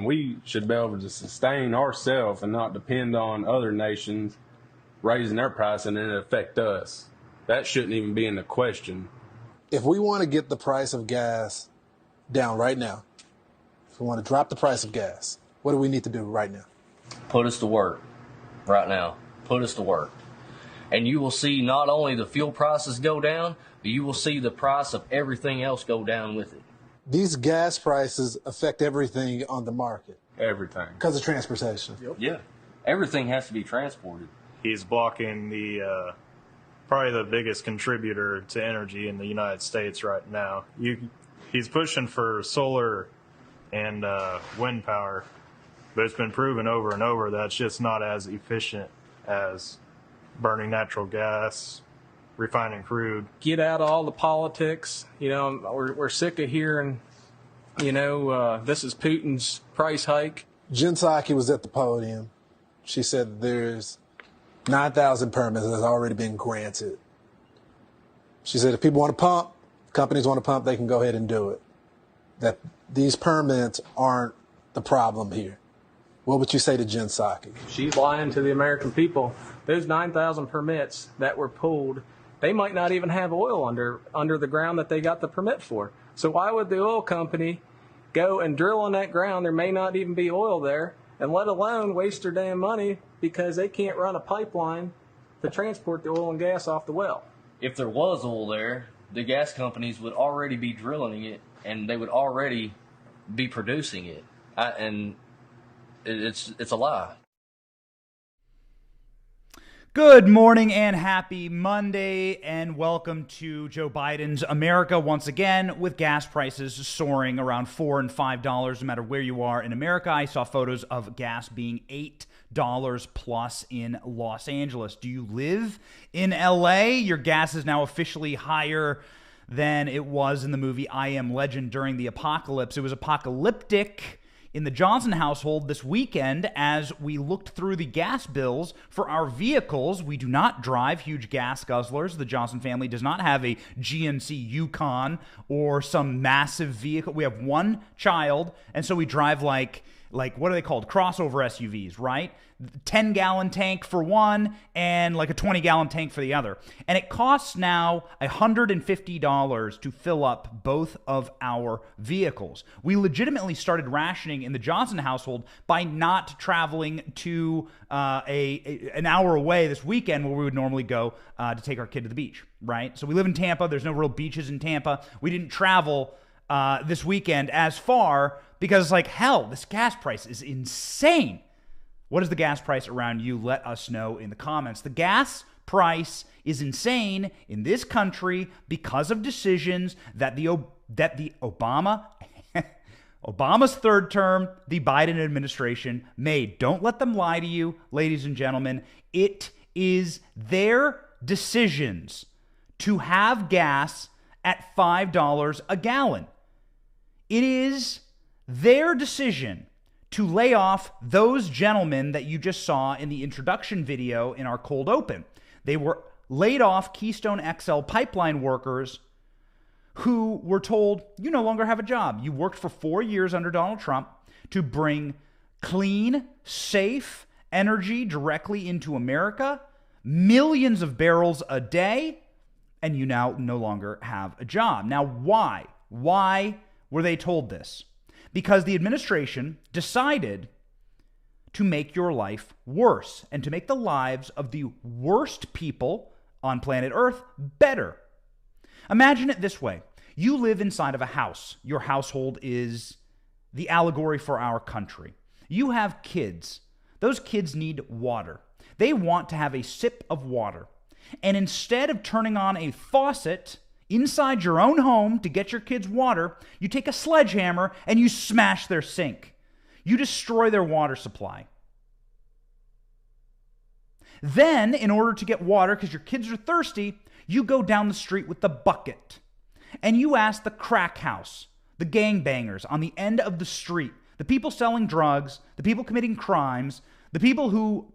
and we should be able to sustain ourselves and not depend on other nations raising their price and then it affect us. That shouldn't even be in the question. If we want to get the price of gas down right now, if we want to drop the price of gas, what do we need to do right now? Put us to work right now. Put us to work. And you will see not only the fuel prices go down, but you will see the price of everything else go down with it. These gas prices affect everything on the market. Everything. Because of transportation. Yep. Yeah. Everything has to be transported. He's blocking the probably the biggest contributor to energy in the United States right now. He's pushing for solar and wind power, but it's been proven over and over that it's just not as efficient as burning natural gas, refining crude. Get out of all the politics. You know, we're sick of hearing, this is Putin's price hike. Jen Psaki was at the podium. She said there's 9,000 permits that's already been granted. She said if people want to pump, companies want to pump, they can go ahead and do it. That these permits aren't the problem here. What would you say to Jen Psaki? She's lying to the American people. Those 9,000 permits that were pulled, they might not even have oil under the ground that they got the permit for. So why would the oil company go and drill on that ground? There may not even be oil there, and let alone waste their damn money because they can't run a pipeline to transport the oil and gas off the well. If there was oil there, the gas companies would already be drilling it, and they would already be producing it. And it's a lie. Good morning and happy Monday, and welcome to Joe Biden's America once again, with gas prices soaring around $4 and $5 no matter where you are in America. I saw photos of gas being $8 plus in Los Angeles. Do you live in LA? Your gas is now officially higher than it was in the movie I Am Legend during the apocalypse. It was apocalyptic in the Johnson household this weekend as we looked through the gas bills for our vehicles. We do not drive huge gas guzzlers. The Johnson family does not have a GMC Yukon or some massive vehicle. We have one child, and so we drive like what are they called? Crossover SUVs, right? 10-gallon tank for one and like a 20-gallon tank for the other. And it costs now $150 to fill up both of our vehicles. We legitimately started rationing in the Johnson household by not traveling to an hour away this weekend where we would normally go to take our kid to the beach, right? So we live in Tampa. There's no real beaches in Tampa. We didn't travel this weekend as far because, like, hell, this gas price is insane. What is the gas price around you? Let us know in the comments. The gas price is insane in this country because of decisions that the Obama's third term, the Biden administration made. Don't let them lie to you, ladies and gentlemen. It is their decisions to have gas at $5 a gallon. It is their decision to lay off those gentlemen that you just saw in the introduction video in our cold open. They were laid off Keystone XL pipeline workers who were told, you no longer have a job. You worked for 4 years under Donald Trump to bring clean, safe energy directly into America, millions of barrels a day, and you now no longer have a job. Now, why? Why were they told this? Because the administration decided to make your life worse and to make the lives of the worst people on planet Earth better. Imagine it this way. You live inside of a house. Your household is the allegory for our country. You have kids. Those kids need water. They want to have a sip of water. And instead of turning on a faucet inside your own home to get your kids water, you take a sledgehammer and you smash their sink. You destroy their water supply. Then, in order to get water, because your kids are thirsty, you go down the street with the bucket. And you ask the crack house, the gangbangers on the end of the street, the people selling drugs, the people committing crimes, the people who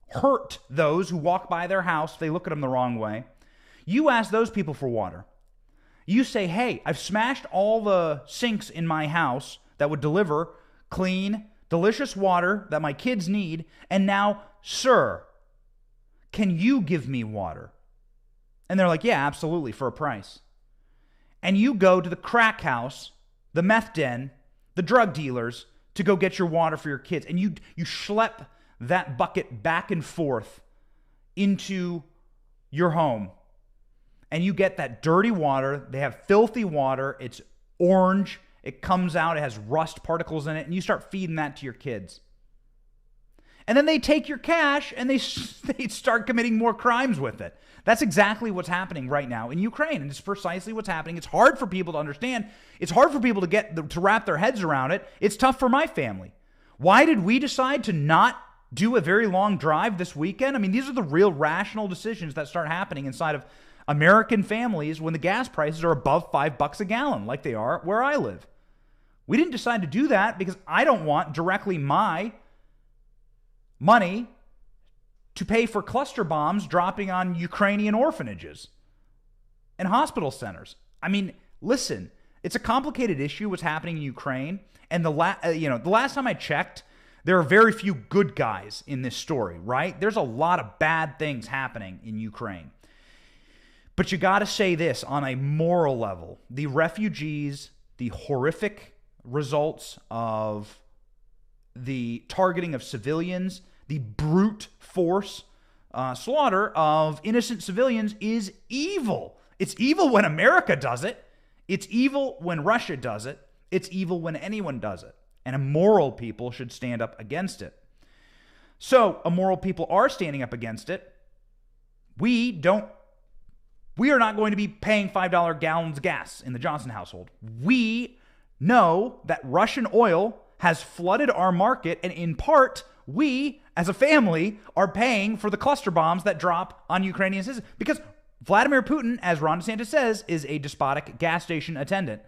hurt those who walk by their house if they look at them the wrong way. You ask those people for water. You say, hey, I've smashed all the sinks in my house that would deliver clean, delicious water that my kids need, and now, sir, can you give me water? And they're like, yeah, absolutely, for a price. And you go to the crack house, the meth den, the drug dealers to go get your water for your kids. And you schlep that bucket back and forth into your home. And you get that dirty water. They have filthy water. It's orange. It comes out. It has rust particles in it. And you start feeding that to your kids. And then they take your cash and they start committing more crimes with it. That's exactly what's happening right now in Ukraine. And it's precisely what's happening. It's hard for people to understand. It's hard for people to wrap their heads around it. It's tough for my family. Why did we decide to not do a very long drive this weekend? I mean, these are the real rational decisions that start happening inside of American families when the gas prices are above $5 a gallon, like they are where I live. We didn't decide to do that because I don't want directly my money to pay for cluster bombs dropping on Ukrainian orphanages and hospital centers. I mean, listen, it's a complicated issue what's happening in Ukraine. And the last time I checked, there are very few good guys in this story, right? There's a lot of bad things happening in Ukraine. But you got to say this on a moral level. The refugees, the horrific results of the targeting of civilians, the brute force slaughter of innocent civilians is evil. It's evil when America does it. It's evil when Russia does it. It's evil when anyone does it. And immoral people should stand up against it. So, immoral people are standing up against it. We are not going to be paying $5 gallons of gas in the Johnson household. We know that Russian oil has flooded our market, and in part, we, as a family, are paying for the cluster bombs that drop on Ukrainian citizens. Because Vladimir Putin, as Ron DeSantis says, is a despotic gas station attendant.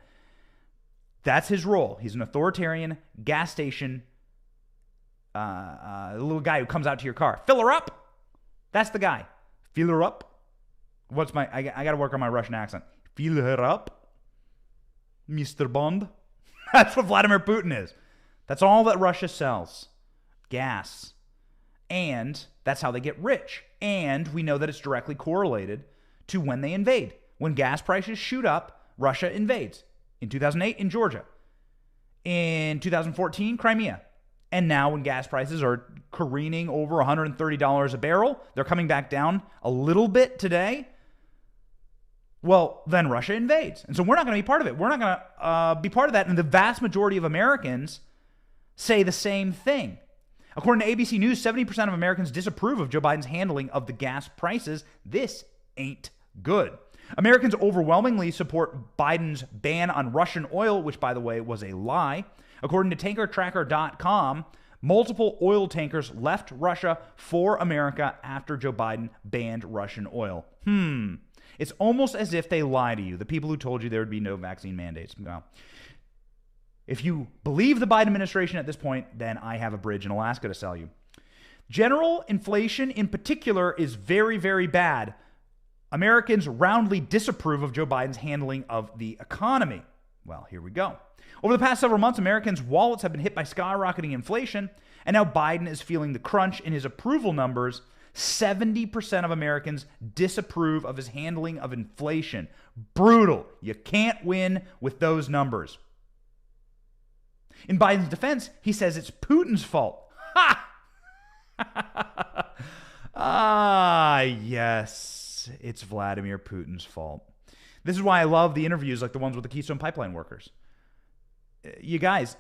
That's his role. He's an authoritarian gas station little guy who comes out to your car. Fill her up. That's the guy. Fill her up. I got to work on my Russian accent. Fill her up, Mr. Bond. That's what Vladimir Putin is. That's all that Russia sells. Gas. And that's how they get rich. And we know that it's directly correlated to when they invade. When gas prices shoot up, Russia invades. In 2008, in Georgia. In 2014, Crimea. And now when gas prices are careening over $130 a barrel, they're coming back down a little bit today. Well, then Russia invades. And so we're not going to be part of it. We're not going to be part of that. And the vast majority of Americans say the same thing. According to ABC News, 70% of Americans disapprove of Joe Biden's handling of the gas prices. This ain't good. Americans overwhelmingly support Biden's ban on Russian oil, which, by the way, was a lie. According to tankertracker.com, multiple oil tankers left Russia for America after Joe Biden banned Russian oil. It's almost as if they lie to you, the people who told you there would be no vaccine mandates. Well, if you believe the Biden administration at this point, then I have a bridge in Alaska to sell you. General inflation in particular is very, very bad. Americans roundly disapprove of Joe Biden's handling of the economy. Well, here we go. Over the past several months, Americans' wallets have been hit by skyrocketing inflation, and now Biden is feeling the crunch in his approval numbers. 70% of Americans disapprove of his handling of inflation. Brutal. You can't win with those numbers. In Biden's defense, he says it's Putin's fault. Ha! Yes. It's Vladimir Putin's fault. This is why I love the interviews like the ones with the Keystone Pipeline workers. You guys,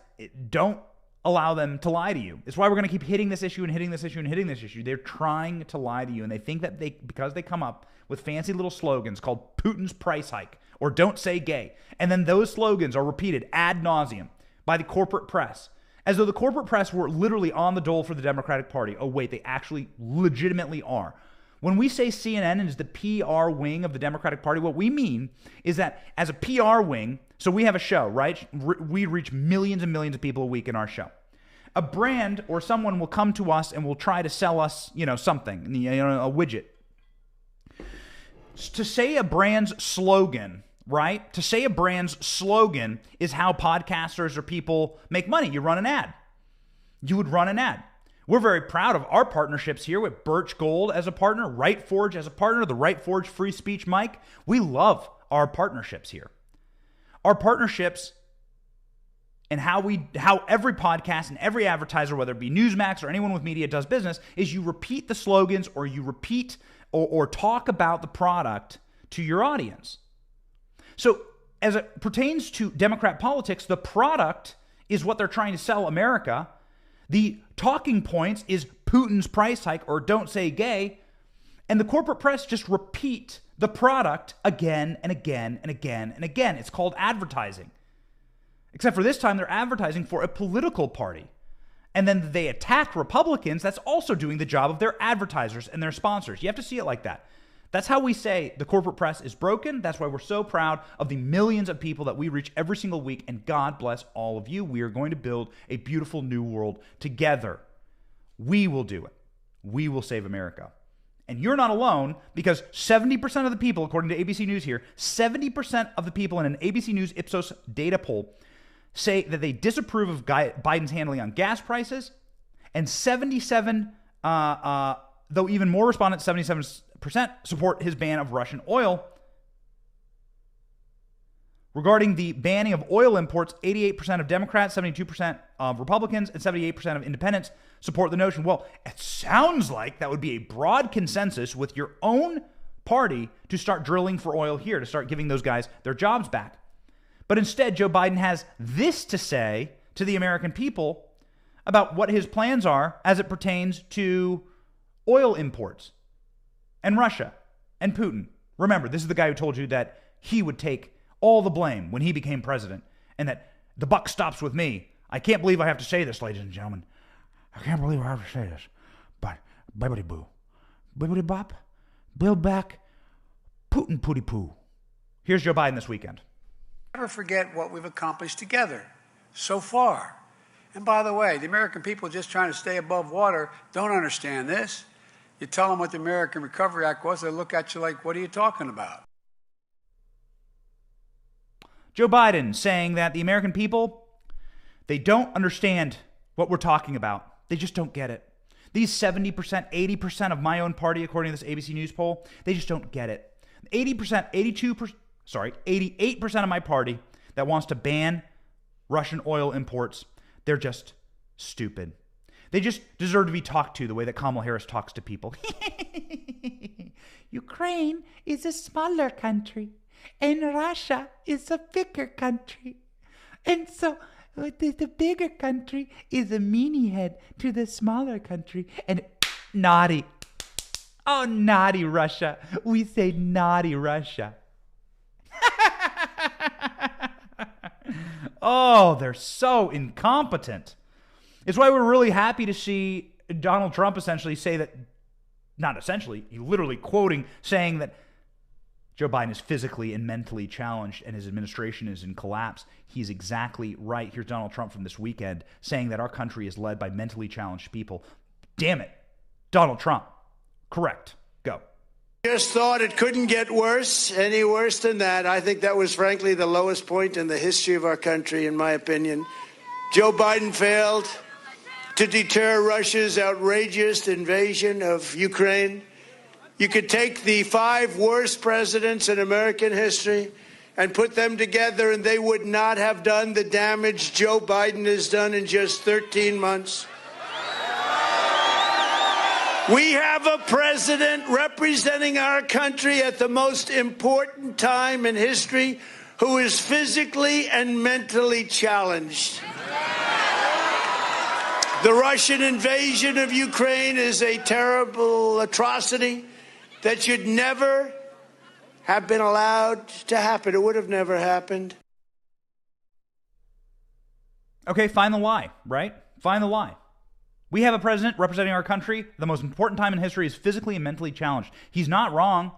don't allow them to lie to you. It's why we're going to keep hitting this issue and hitting this issue and hitting this issue. They're trying to lie to you, and they think that because they come up with fancy little slogans called Putin's price hike or don't say gay, and then those slogans are repeated ad nauseum by the corporate press, as though the corporate press were literally on the dole for the Democratic Party. Oh, wait, they actually legitimately are. When we say CNN is the PR wing of the Democratic Party, what we mean is that as a PR wing, so we have a show, right? We reach millions and millions of people a week in our show. A brand or someone will come to us and will try to sell us, something, a widget. To say a brand's slogan, right? To say a brand's slogan is how podcasters or people make money. You run an ad. you would run an ad. We're very proud of our partnerships here with Birch Gold as a partner, Right Forge as a partner, the Right Forge free speech mic. We love our partnerships here. Our partnerships and how every podcast and every advertiser, whether it be Newsmax or anyone with media does business, is you repeat the slogans or you repeat or talk about the product to your audience. So as it pertains to Democrat politics, the product is what they're trying to sell America. The talking points is Putin's price hike or don't say gay. And the corporate press just repeat the product again and again and again and again. It's called advertising. Except for this time, they're advertising for a political party. And then they attack Republicans. That's also doing the job of their advertisers and their sponsors. You have to see it like that. That's how we say the corporate press is broken. That's why we're so proud of the millions of people that we reach every single week. And God bless all of you. We are going to build a beautiful new world together. We will do it. We will save America. And you're not alone, because 70% of the people, according to ABC News here, 70% of the people in an ABC News Ipsos data poll say that they disapprove of Biden's handling on gas prices. And 77, though even more respondents, 77%, support his ban of Russian oil. Regarding the banning of oil imports, 88% of Democrats, 72% of Republicans, and 78% of independents support the notion. Well, it sounds like that would be a broad consensus with your own party to start drilling for oil here, to start giving those guys their jobs back. But instead, Joe Biden has this to say to the American people about what his plans are as it pertains to oil imports and Russia and Putin. Remember, this is the guy who told you that he would take all the blame when he became president and that the buck stops with me. I can't believe I have to say this, ladies and gentlemen. I can't believe I have to say this. But, bibbity boo. Bibbity bop. Build back. Putin pooty poo. Here's Joe Biden this weekend. Never forget what we've accomplished together so far. And by the way, the American people just trying to stay above water don't understand this. You tell them what the American Recovery Act was, they look at you like, what are you talking about? Joe Biden saying that the American people, they don't understand what we're talking about. They just don't get it. These 70%, 80% of my own party, according to this ABC News poll, they just don't get it. 88% of my party that wants to ban Russian oil imports, they're just stupid. They just deserve to be talked to the way that Kamala Harris talks to people. Ukraine is a smaller country, and Russia is a bigger country. And so the bigger country is a meanie head to the smaller country. And naughty. Oh, naughty Russia. We say naughty Russia. Oh, they're so incompetent. It's why we're really happy to see Donald Trump essentially say that, not essentially, he literally quoting, saying that Joe Biden is physically and mentally challenged and his administration is in collapse. He's exactly right. Here's Donald Trump from this weekend saying that our country is led by mentally challenged people. Damn it. Donald Trump. Correct. Go. Just thought it couldn't get worse, any worse than that. I think that was frankly the lowest point in the history of our country, in my opinion. Joe Biden failed to deter Russia's outrageous invasion of Ukraine. You could take the 5 worst presidents in American history and put them together, and they would not have done the damage Joe Biden has done in just 13 months. We have a president representing our country at the most important time in history who is physically and mentally challenged. The Russian invasion of Ukraine is a terrible atrocity that should never have been allowed to happen. It would have never happened. Okay, find the lie, right? Find the lie. We have a president representing our country. The most important time in history is physically and mentally challenged. He's not wrong,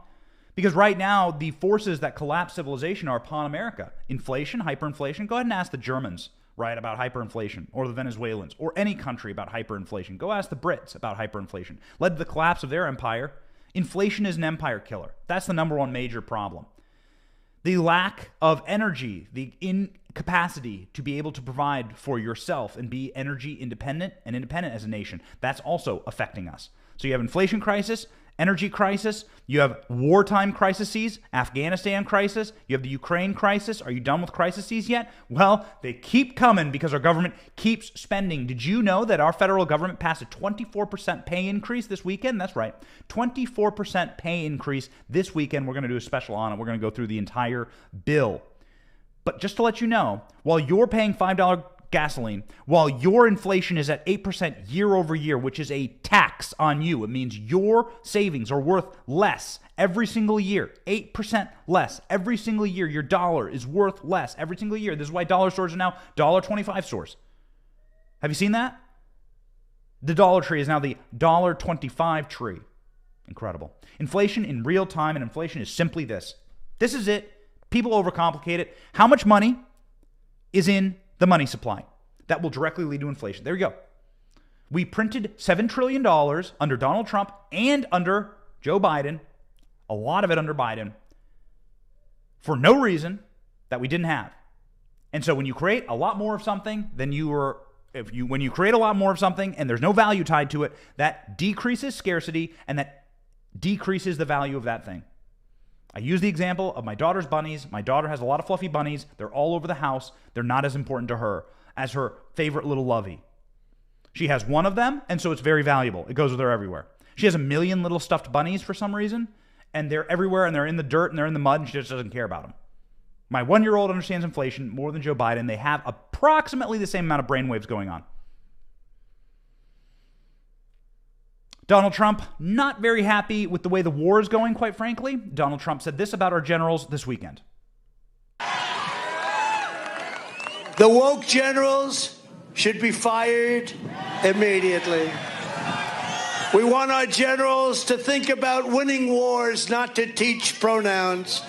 because right now the forces that collapse civilization are upon America. Inflation, hyperinflation. Go ahead and ask the Germans, right, about hyperinflation, or the Venezuelans, or any country about hyperinflation. Go ask the Brits about hyperinflation. Led to the collapse of their empire. Inflation is an empire killer. That's the number one major problem. The lack of energy, the incapacity to be able to provide for yourself and be energy independent and independent as a nation, that's also affecting us. So you have inflation crisis, energy crisis, you have wartime crises, Afghanistan crisis, you have the Ukraine crisis. Are you done with crises yet? Well, they keep coming because our government keeps spending. Did you know that our federal government passed a 24% pay increase this weekend? That's right, 24% pay increase this weekend. We're going to do a special on it. We're going to go through the entire bill. But just to let you know, while you're paying $5 gasoline, while your inflation is at 8% year over year, which is a tax on you, it means your savings are worth less every single year, 8% less every single year. Your dollar is worth less every single year. This is why dollar stores are now $1.25 stores. Have you seen that? The Dollar Tree is now the $1.25 tree. Incredible. Inflation in real time, and inflation is simply this. This is it. People overcomplicate it. How much money is in the money supply? That will directly lead to inflation. There you go. We printed $7 trillion under Donald Trump and under Joe Biden, a lot of it under Biden, for no reason that we didn't have. And so when you create a lot more of something than when you create a lot more of something and there's no value tied to it, that decreases scarcity and that decreases the value of that thing. I use the example of my daughter's bunnies. My daughter has a lot of fluffy bunnies. They're all over the house. They're not as important to her as her favorite little lovey. She has one of them, and so it's very valuable. It goes with her everywhere. She has a million little stuffed bunnies for some reason, and they're everywhere, and they're in the dirt, and they're in the mud, and she just doesn't care about them. My 1-year-old understands inflation more than Joe Biden. They have approximately the same amount of brainwaves going on. Donald Trump, not very happy with the way the war is going, quite frankly. Donald Trump said this about our generals this weekend. The woke generals should be fired immediately. We want our generals to think about winning wars, not to teach pronouns.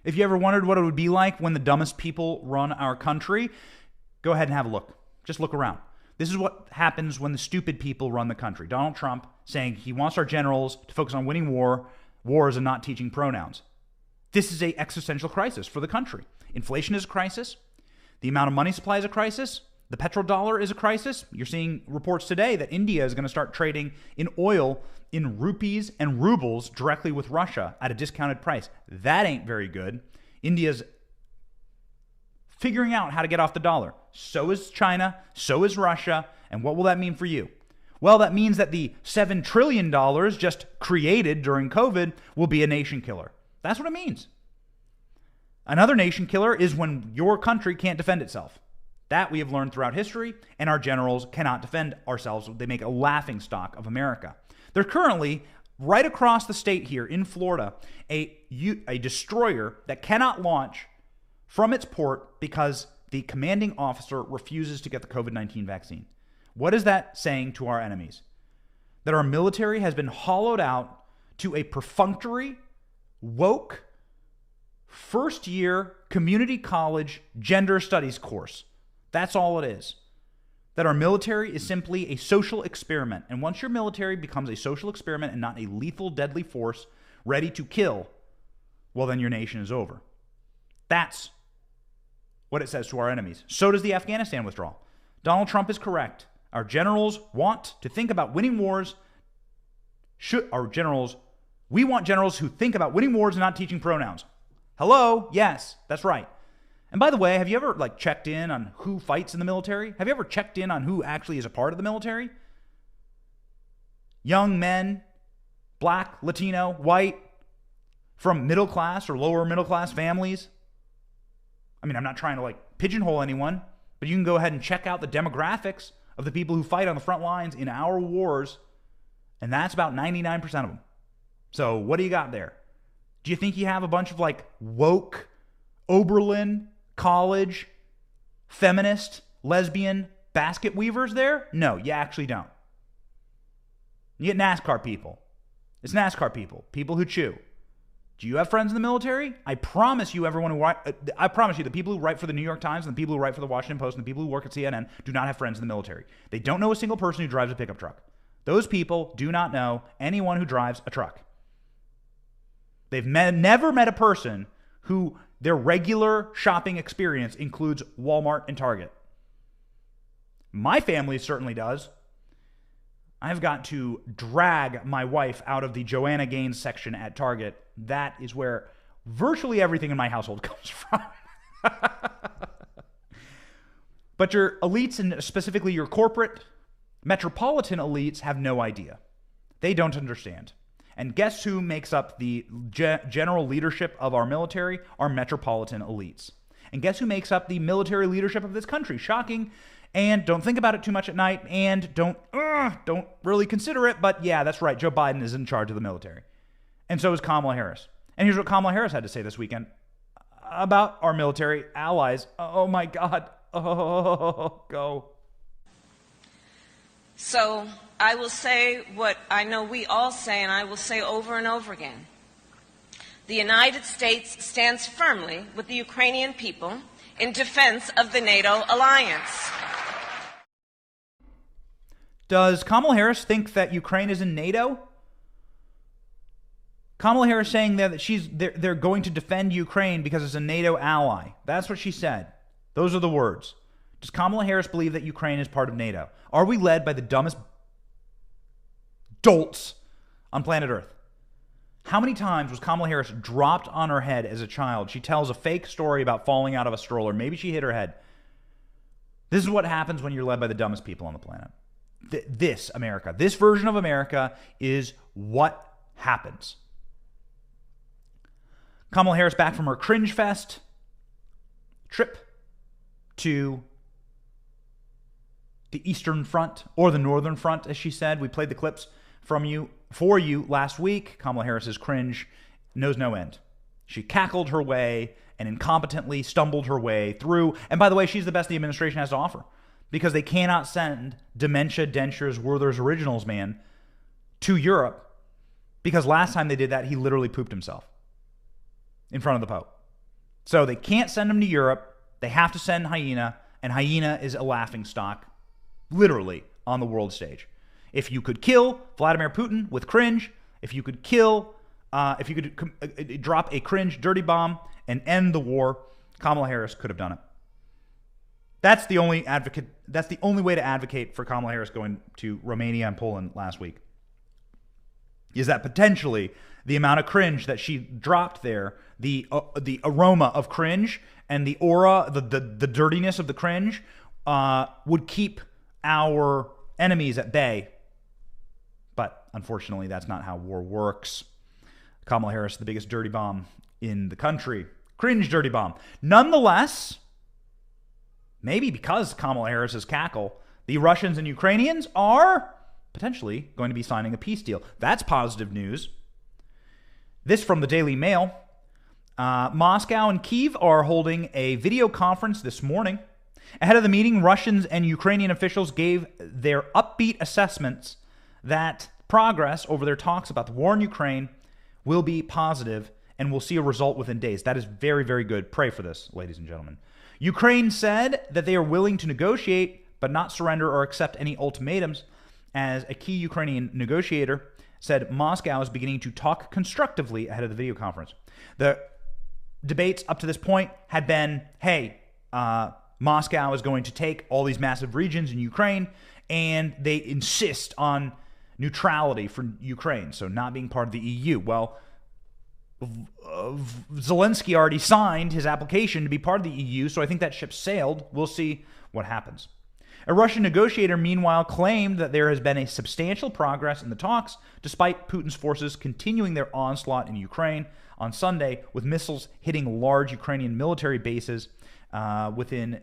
If you ever wondered what it would be like when the dumbest people run our country, go ahead and have a look. Just look around. This is what happens when the stupid people run the country. Donald Trump saying he wants our generals to focus on winning wars and not teaching pronouns. This is an existential crisis for the country. Inflation is a crisis. The amount of money supply is a crisis. The petrodollar is a crisis. You're seeing reports today that India is going to start trading in oil in rupees and rubles directly with Russia at a discounted price. That ain't very good. India's figuring out how to get off the dollar. So is China, so is Russia, and what will that mean for you? Well, that means that the $7 trillion just created during COVID will be a nation killer. That's what it means. Another nation killer is when your country can't defend itself. That we have learned throughout history, and our generals cannot defend ourselves. They make a laughingstock of America. They're currently, right across the state here in Florida, a destroyer that cannot launch from its port because the commanding officer refuses to get the COVID-19 vaccine. What is that saying to our enemies? That our military has been hollowed out to a perfunctory, woke, first-year community college gender studies course. That's all it is. That our military is simply a social experiment. And once your military becomes a social experiment and not a lethal, deadly force ready to kill, well, then your nation is over. That's what it says to our enemies. So does the Afghanistan withdrawal. Donald Trump is correct. Our generals want to think about winning wars. We want generals who think about winning wars and not teaching pronouns. Hello? Yes, that's right. And by the way, have you ever checked in on who fights in the military? Have you ever checked in on who actually is a part of the military? Young men, black, Latino, white, from middle class or lower middle class families. I mean, I'm not trying to pigeonhole anyone, but you can go ahead and check out the demographics of the people who fight on the front lines in our wars, and that's about 99% of them. So what do you got there? Do you think you have a bunch of woke, Oberlin, college, feminist, lesbian basket weavers there? No, you actually don't. You get NASCAR people. It's NASCAR people, people who chew. Do you have friends in the military? I promise you, the people who write for the New York Times and the people who write for the Washington Post and the people who work at CNN do not have friends in the military. They don't know a single person who drives a pickup truck. Those people do not know anyone who drives a truck. They've never met a person who their regular shopping experience includes Walmart and Target. My family certainly does. I've got to drag my wife out of the Joanna Gaines section at Target. That is where virtually everything in my household comes from. But your elites, and specifically your corporate, metropolitan elites, have no idea. They don't understand. And guess who makes up the general leadership of our military? Our metropolitan elites. And guess who makes up the military leadership of this country? Shocking. And don't think about it too much at night, and don't really consider it. But yeah, that's right. Joe Biden is in charge of the military. And so is Kamala Harris. And here's what Kamala Harris had to say this weekend about our military allies. Oh my God. Oh, go. So I will say what I know we all say, and I will say over and over again. The United States stands firmly with the Ukrainian people in defense of the NATO alliance. Does Kamala Harris think that Ukraine is in NATO? Kamala Harris saying that they're going to defend Ukraine because it's a NATO ally. That's what she said. Those are the words. Does Kamala Harris believe that Ukraine is part of NATO? Are we led by the dumbest dolts on planet Earth? How many times was Kamala Harris dropped on her head as a child? She tells a fake story about falling out of a stroller. Maybe she hit her head. This is what happens when you're led by the dumbest people on the planet. This America, this version of America is what happens. Kamala Harris back from her cringe fest trip to the Eastern Front, or the Northern Front, as she said. We played the clips for you last week. Kamala Harris's cringe knows no end. She cackled her way and incompetently stumbled her way through. And by the way, she's the best the administration has to offer, because they cannot send Dementia, Dentures, Werther's Originals man to Europe, because last time they did that, he literally pooped himself in front of the Pope. So they can't send him to Europe. They have to send Hyena, and Hyena is a laughingstock, literally, on the world stage. If you could kill Vladimir Putin with cringe, if you could drop a cringe dirty bomb and end the war, Kamala Harris could have done it. That's the only way to advocate for Kamala Harris going to Romania and Poland last week. Is that potentially the amount of cringe that she dropped there, the aroma of cringe and the aura, the dirtiness of the cringe, would keep our enemies at bay. But unfortunately, that's not how war works. Kamala Harris, the biggest dirty bomb in the country. Cringe dirty bomb. Nonetheless, maybe because Kamala Harris's cackle, the Russians and Ukrainians are potentially going to be signing a peace deal. That's positive news. This from the Daily Mail. Moscow and Kyiv are holding a video conference this morning. Ahead of the meeting, Russians and Ukrainian officials gave their upbeat assessments that progress over their talks about the war in Ukraine will be positive and we'll see a result within days. That is very, very good. Pray for this, ladies and gentlemen. Ukraine said that they are willing to negotiate but not surrender or accept any ultimatums. As a key Ukrainian negotiator said, Moscow is beginning to talk constructively ahead of the video conference. The debates up to this point had been, hey, Moscow is going to take all these massive regions in Ukraine, and they insist on neutrality for Ukraine, so not being part of the EU. Well, Zelensky already signed his application to be part of the EU, so I think that ship sailed. We'll see what happens. A Russian negotiator, meanwhile, claimed that there has been a substantial progress in the talks, despite Putin's forces continuing their onslaught in Ukraine on Sunday, with missiles hitting large Ukrainian military bases within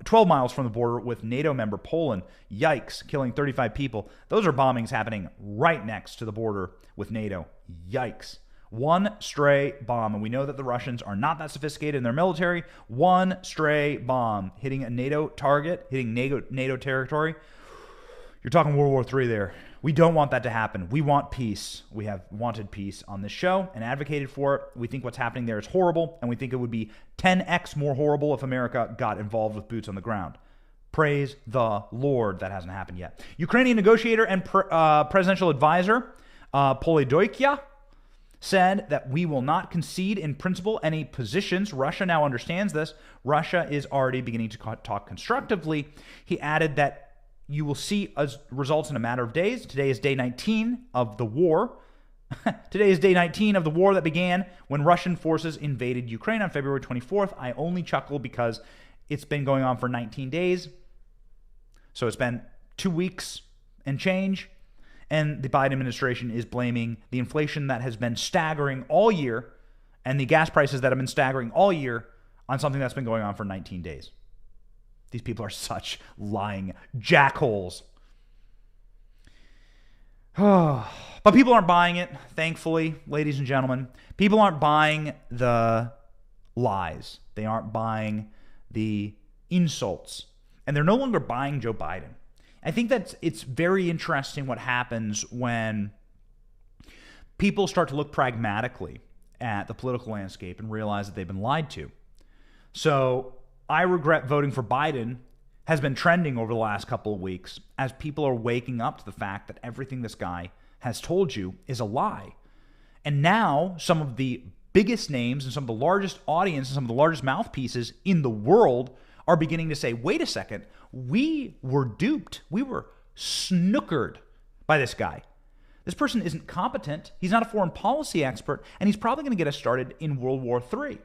12 miles from the border with NATO member Poland. Yikes, killing 35 people. Those are bombings happening right next to the border with NATO. Yikes. One stray bomb, and we know that the Russians are not that sophisticated in their military. One stray bomb hitting a NATO target, hitting NATO territory. You're talking World War III there. We don't want that to happen. We want peace. We have wanted peace on this show and advocated for it. We think what's happening there is horrible, and we think it would be 10x more horrible if America got involved with boots on the ground. Praise the Lord, that hasn't happened yet. Ukrainian negotiator and presidential advisor, Polydoikia, said that we will not concede in principle any positions. Russia now understands this. Russia is already beginning to talk constructively. He added that you will see results in a matter of days. Today is day 19 of the war. Today is day 19 of the war that began when Russian forces invaded Ukraine on February 24th. I only chuckle because it's been going on for 19 days. So it's been 2 weeks and change. And the Biden administration is blaming the inflation that has been staggering all year and the gas prices that have been staggering all year on something that's been going on for 19 days. These people are such lying jackholes. But people aren't buying it, thankfully, ladies and gentlemen. People aren't buying the lies. They aren't buying the insults. And they're no longer buying Joe Biden. I think that it's very interesting what happens when people start to look pragmatically at the political landscape and realize that they've been lied to. So I regret voting for Biden has been trending over the last couple of weeks as people are waking up to the fact that everything this guy has told you is a lie. And now some of the biggest names and some of the largest audiences, some of the largest mouthpieces in the world are beginning to say, wait a second, we were duped. We were snookered by this guy. This person isn't competent. He's not a foreign policy expert, and he's probably going to get us started in World War III.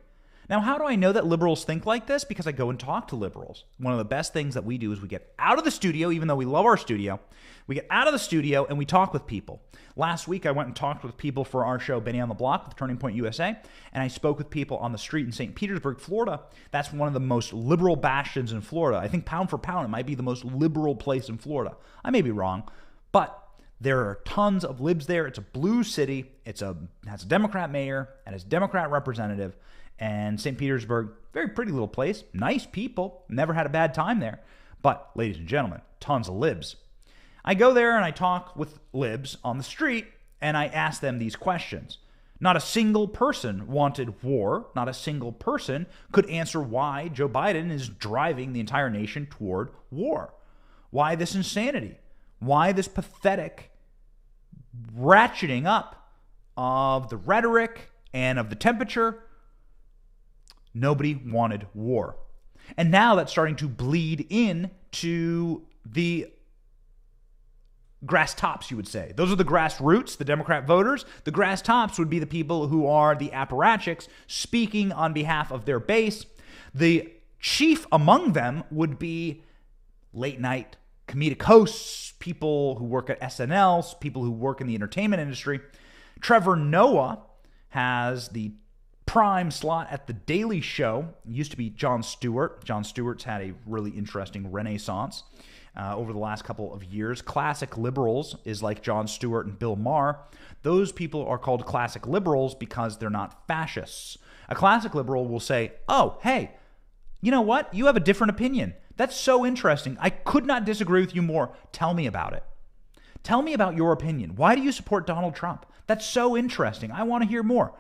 Now, how do I know that liberals think like this? Because I go and talk to liberals. One of the best things that we do is we get out of the studio, even though we love our studio. We get out of the studio and we talk with people. Last week, I went and talked with people for our show, Benny on the Block, with Turning Point USA, and I spoke with people on the street in St. Petersburg, Florida. That's one of the most liberal bastions in Florida. I think pound for pound, it might be the most liberal place in Florida. I may be wrong, but there are tons of libs there. It's a blue city. It has a Democrat mayor and a Democrat representative. And St. Petersburg, very pretty little place. Nice people. Never had a bad time there. But, ladies and gentlemen, tons of libs. I go there and I talk with libs on the street, and I ask them these questions. Not a single person wanted war. Not a single person could answer why Joe Biden is driving the entire nation toward war. Why this insanity? Why this pathetic ratcheting up of the rhetoric and of the temperature? Nobody wanted war. And now that's starting to bleed into the grass tops, you would say. Those are the grassroots, the Democrat voters. The grass tops would be the people who are the apparatchiks speaking on behalf of their base. The chief among them would be late night comedic hosts, people who work at SNL, people who work in the entertainment industry. Trevor Noah has the prime slot at The Daily Show. It used to be Jon Stewart. Jon Stewart's had a really interesting renaissance over the last couple of years. Classic liberals is like Jon Stewart and Bill Maher. Those people are called classic liberals because they're not fascists. A classic liberal will say, oh, hey, you know what? You have a different opinion. That's so interesting. I could not disagree with you more. Tell me about it. Tell me about your opinion. Why do you support Donald Trump? That's so interesting. I want to hear more.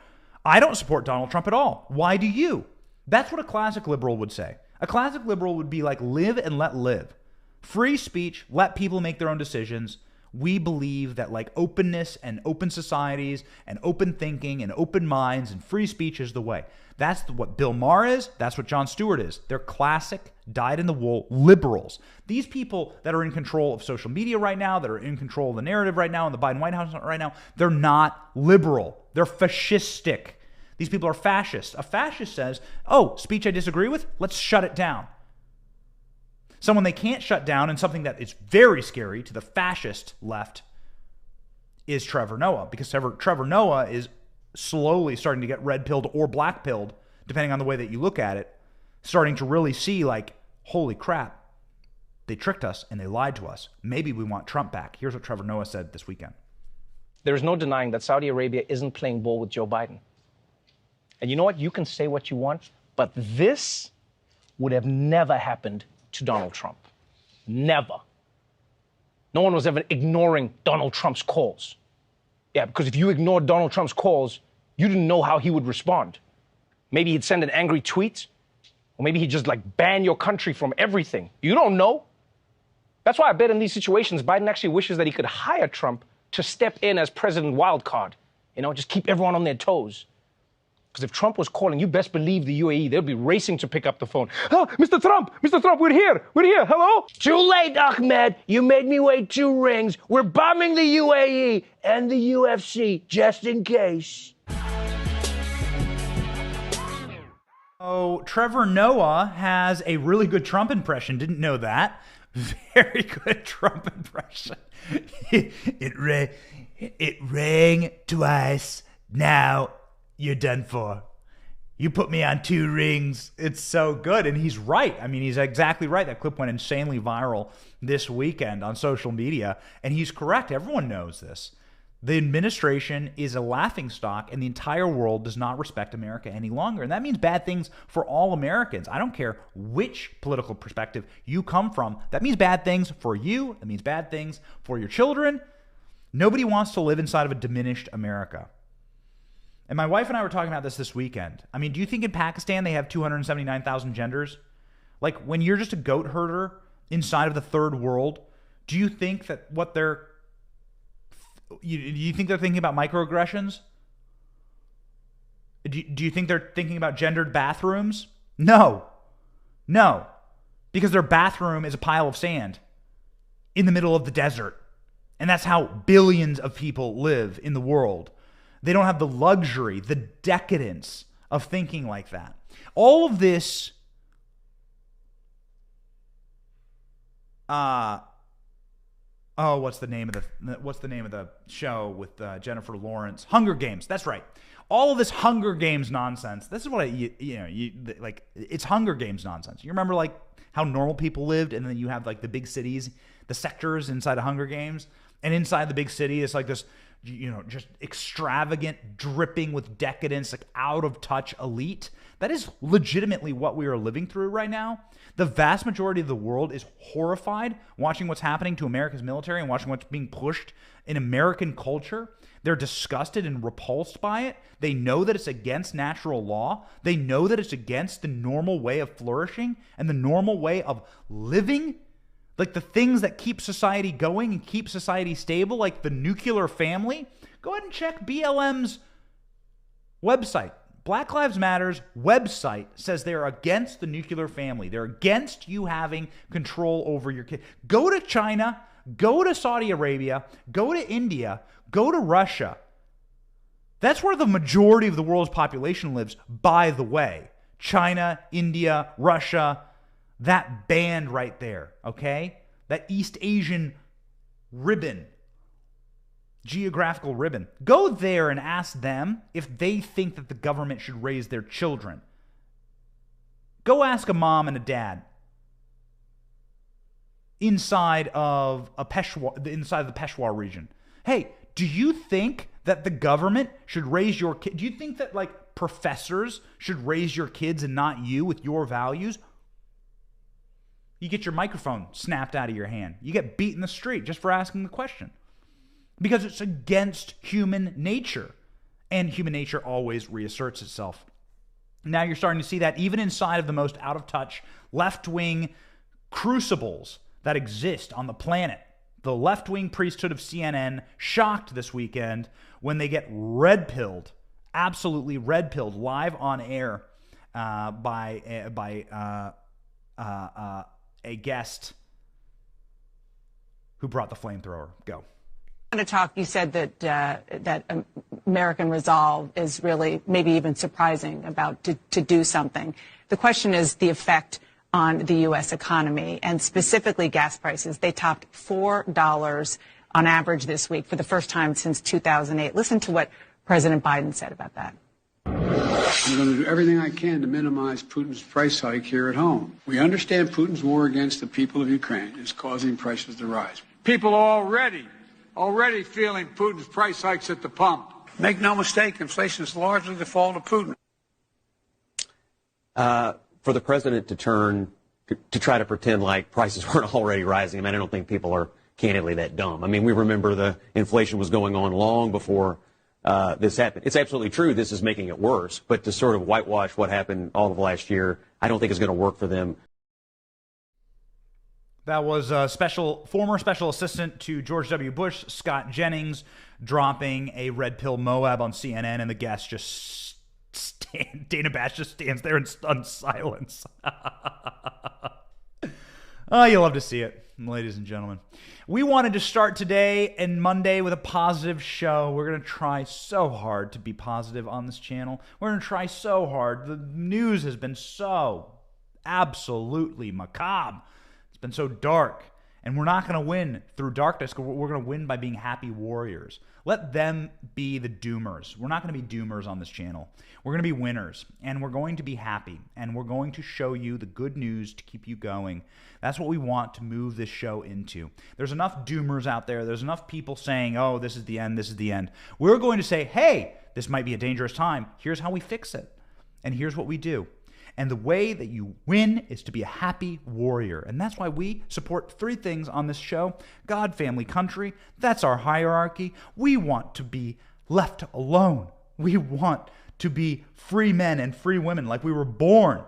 I don't support Donald Trump at all. Why do you? That's what a classic liberal would say. A classic liberal would be like, live and let live. Free speech, let people make their own decisions. We believe that like openness and open societies and open thinking and open minds and free speech is the way. That's what Bill Maher is. That's what Jon Stewart is. They're classic, dyed-in-the-wool liberals. These people that are in control of social media right now, that are in control of the narrative right now in the Biden White House right now, they're not liberal. They're fascistic. These people are fascist. A fascist says, oh, speech I disagree with, let's shut it down. Someone they can't shut down, and something that is very scary to the fascist left, is Trevor Noah. Because Trevor Noah is slowly starting to get red-pilled or black-pilled, depending on the way that you look at it, starting to really see like, holy crap, they tricked us and they lied to us. Maybe we want Trump back. Here's what Trevor Noah said this weekend. There is no denying that Saudi Arabia isn't playing ball with Joe Biden. And you know what? You can say what you want, but this would have never happened to Donald Trump. Never. No one was ever ignoring Donald Trump's calls. Yeah, because if you ignored Donald Trump's calls, you didn't know how he would respond. Maybe he'd send an angry tweet, or maybe he'd just like ban your country from everything. You don't know. That's why I bet in these situations, Biden actually wishes that he could hire Trump to step in as President Wildcard. Just keep everyone on their toes. Because if Trump was calling, you best believe the UAE, they'll be racing to pick up the phone. Oh, Mr. Trump, we're here, hello? Too late, Ahmed. You made me wait 2 rings. We're bombing the UAE and the UFC, just in case. Oh, Trevor Noah has a really good Trump impression. Didn't know that. Very good Trump impression. It rang twice. Now you're done for. You put me on 2 rings. It's so good. And he's right. I mean, he's exactly right. That clip went insanely viral this weekend on social media. And he's correct. Everyone knows this. The administration is a laughingstock, and the entire world does not respect America any longer. And that means bad things for all Americans. I don't care which political perspective you come from. That means bad things for you. It means bad things for your children. Nobody wants to live inside of a diminished America. And my wife and I were talking about this weekend. I mean, do you think in Pakistan they have 279,000 genders? Like, when you're just a goat herder inside of the third world, do you think that do you think they're thinking about microaggressions? Do you think they're thinking about gendered bathrooms? No. Because their bathroom is a pile of sand in the middle of the desert. And that's how billions of people live in the world. They don't have the luxury, the decadence of thinking like that. All of this what's the name of the show with Jennifer Lawrence? Hunger Games. That's right. All of this Hunger Games nonsense. This is what it's Hunger Games nonsense. You remember like how normal people lived, and then you have like the big cities, the sectors inside of Hunger Games, and inside the big city it's like this, just extravagant, dripping with decadence, like out of touch elite. That is legitimately what we are living through right now. The vast majority of the world is horrified watching what's happening to America's military and watching what's being pushed in American culture. They're disgusted and repulsed by it. They know that it's against natural law. They know that it's against the normal way of flourishing and the normal way of living. Like the things that keep society going and keep society stable, like the nuclear family. Go ahead and check BLM's website. Black Lives Matter's website says they're against the nuclear family. They're against you having control over your kid. Go to China, go to Saudi Arabia, go to India, go to Russia. That's where the majority of the world's population lives, by the way. China, India, Russia, that band right there, okay? That East Asian ribbon, geographical ribbon. Go there and ask them if they think that the government should raise their children. Go ask a mom and a dad inside of the Peshawar region. Hey, do you think that the government should raise your kid? Do you think that like professors should raise your kids and not you with your values? You get your microphone snapped out of your hand. You get beat in the street just for asking the question. Because it's against human nature. And human nature always reasserts itself. Now you're starting to see that even inside of the most out-of-touch left-wing crucibles that exist on the planet. The left-wing priesthood of CNN shocked this weekend when they get red-pilled, absolutely red-pilled, live on air by a guest who brought the flamethrower. Go. To talk, you said that American resolve is really maybe even surprising about to do something. The question is the effect on the U.S. economy and specifically gas prices. They topped $4 on average this week for the first time since 2008. Listen to what President Biden said about that. I'm going to do everything I can to minimize Putin's price hike here at home. We understand Putin's war against the people of Ukraine is causing prices to rise. People are already feeling Putin's price hikes at the pump. Make no mistake, inflation is largely the fault of Putin. For the president to try to pretend like prices weren't already rising, I mean, I don't think people are candidly that dumb. I mean, we remember the inflation was going on long before this happened. It's absolutely true this is making it worse, but to sort of whitewash what happened all of last year, I don't think is going to work for them. That was former special assistant to George W. Bush, Scott Jennings, dropping a red pill Moab on CNN, and the guest just Dana Bash just stands there in stunned silence. Oh, you love to see it, ladies and gentlemen. We wanted to start today and Monday with a positive show. We're going to try so hard to be positive on this channel. We're going to try so hard. The news has been so absolutely macabre. It's been so dark. And we're not going to win through darkness. We're going to win by being happy warriors. Let them be the doomers. We're not going to be doomers on this channel. We're going to be winners, and we're going to be happy, and we're going to show you the good news to keep you going. That's what we want to move this show into. There's enough doomers out there. There's enough people saying, oh, this is the end, this is the end. We're going to say, hey, this might be a dangerous time. Here's how we fix it, and here's what we do. And the way that you win is to be a happy warrior. And that's why we support three things on this show. God, family, country. That's our hierarchy. We want to be left alone. We want to be free men and free women like we were born.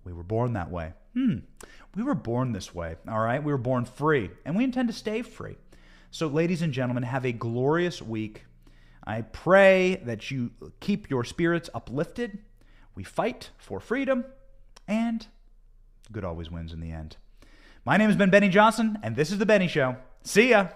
We were born that way. We were born this way, all right? We were born free, and we intend to stay free. So, ladies and gentlemen, have a glorious week. I pray that you keep your spirits uplifted. We fight for freedom, and good always wins in the end. My name has been Benny Johnson, and this is The Benny Show. See ya!